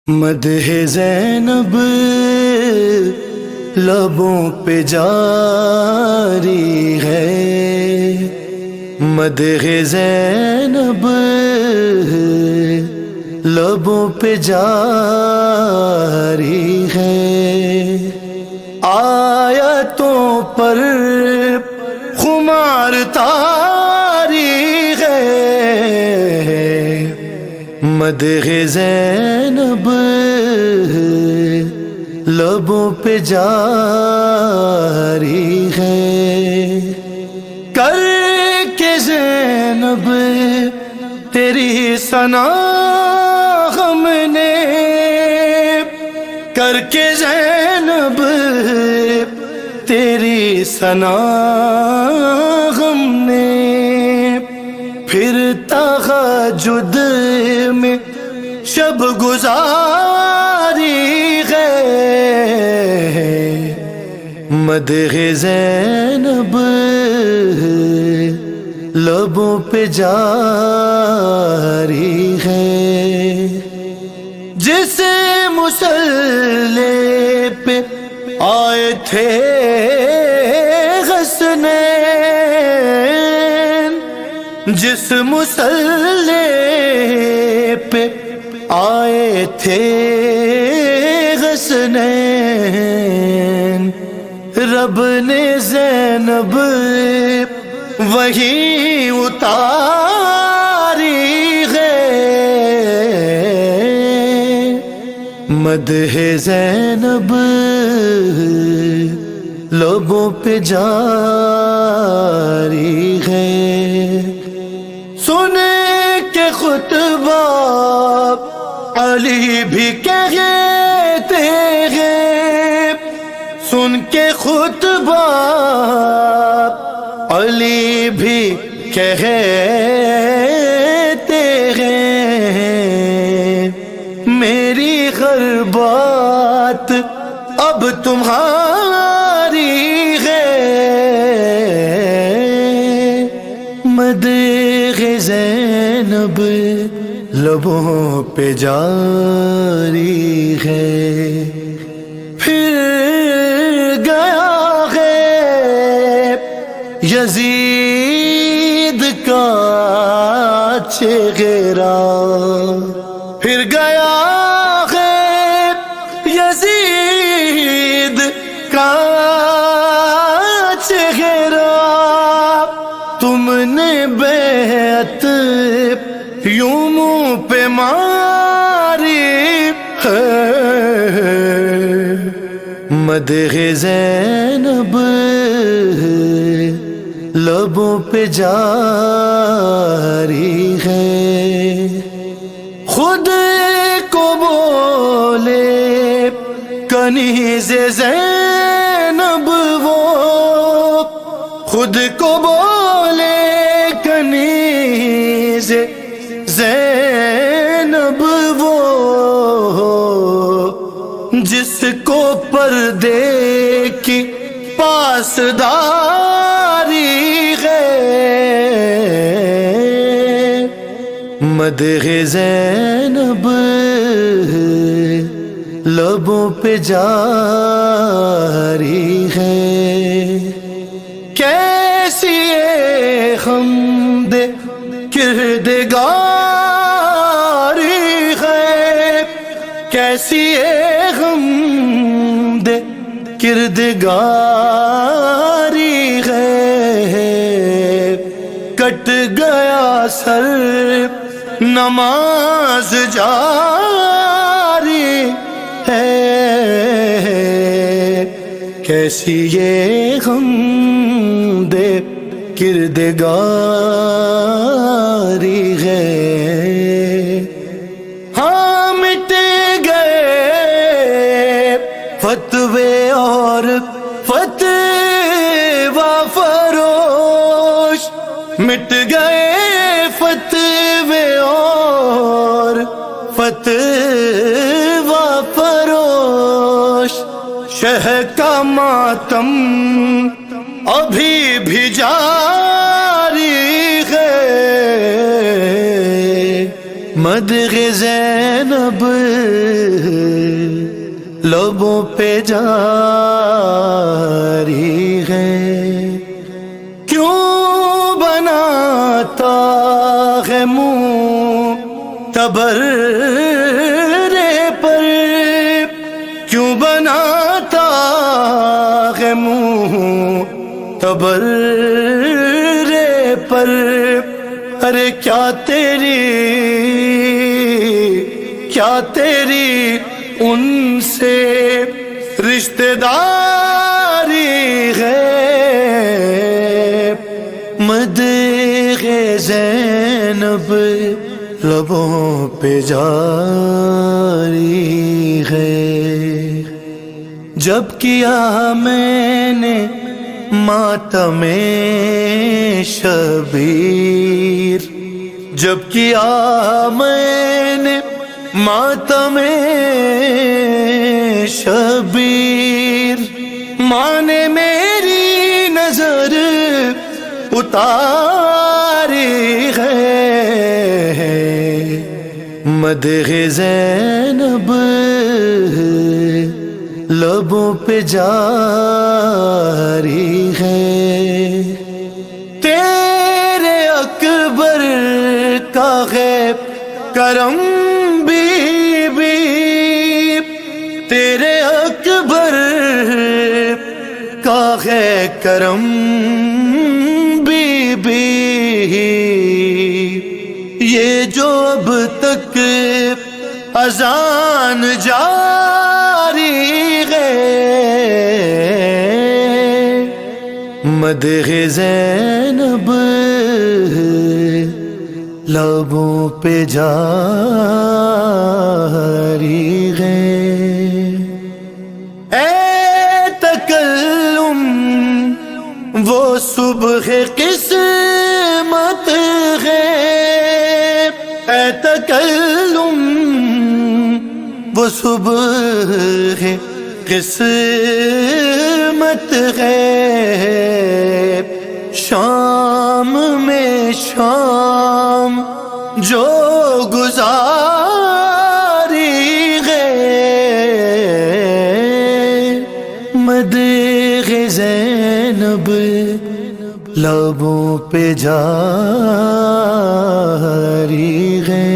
مدح زینب لبوں پہ جاری ہے، مدح زینب لبوں پہ جاری ہے، آیتوں پر خمار تاری ہے، مدح زینب لبوں پہ جاری ہے، کر کے زینب تیری ثنا ہم نے، کر کے زینب تیری ثنا ہم نے، پھر تہجد میں شب گزاری ہے، مدح زینب لبوں پہ جاری ہے، جس مصلی پہ آئے تھے حسنین، جس مصلی پہ آئے تھے حسنین، رب نے زینب وہی اتاری ہے، مدح زینب لبوں پہ جاری ہے، سن کے خطبہ علی بھی کہتے ہیں، سن کے خطبہ علی بھی کہتے ہیں، میری ہر بات اب تمہاری ہے، مدح زینب لبوں پہ جاری ہے، پھر گیا ہے یزید کا چہرہ، پھر گیا ہے یزید کا چہرہ، تم نے بیعت یوں منہ پہ ماری ہے، مدح زینب لبوں پہ جاری ہے، خود کو بولے کنیز زینب وہ، خود کو بولے کنیز زینب وہ، جس کو پردے کی پاسداری ہے، مدح زینب لبوں پہ جاری ہے، کیسی حمد کردگاری ہے، کیسی حمد کردگاری ہے، کٹ گیا سر نماز جاری ہے، کیسی یہ حمد کردگاری ہے، ہاں مٹ گئے فتوے اور فتویٰ فروش، مٹ گئے فتوے اور فتویٰ فروش، شہ کا ماتم ابھی بھی جاری ہے، مدح زینب لبوں پہ جاری ہے، کیوں بناتا ہے منہ تبرے پر، کیوں بناتا ہے منہ تبرے پر، ارے کیا تیری ان سے رشتہ داری ہے، مدح زینب لبوں پہ جاری ہے۔ جب کیا میں نے ماتم شبیر، جب کیا میں نے ماتم شبیر، ماں نے میری نظر اتاری ہے، مدح زینب لبوں پہ جاری ہے۔ تیرے اکبر کا ہے کرم بی بی، تیرے اکبر کا ہے کرم بی بی، یہ جو اب تک اذان جاری ہے، مدح زینب لبوں پہ جاری ہے۔ اے تکلم وہ صبح قسمت ہے، اے تکلم وہ صبح قسمت ہے، شام میں شام جو گزاری ہے، مدح زینب لبوں پہ جاری ہے۔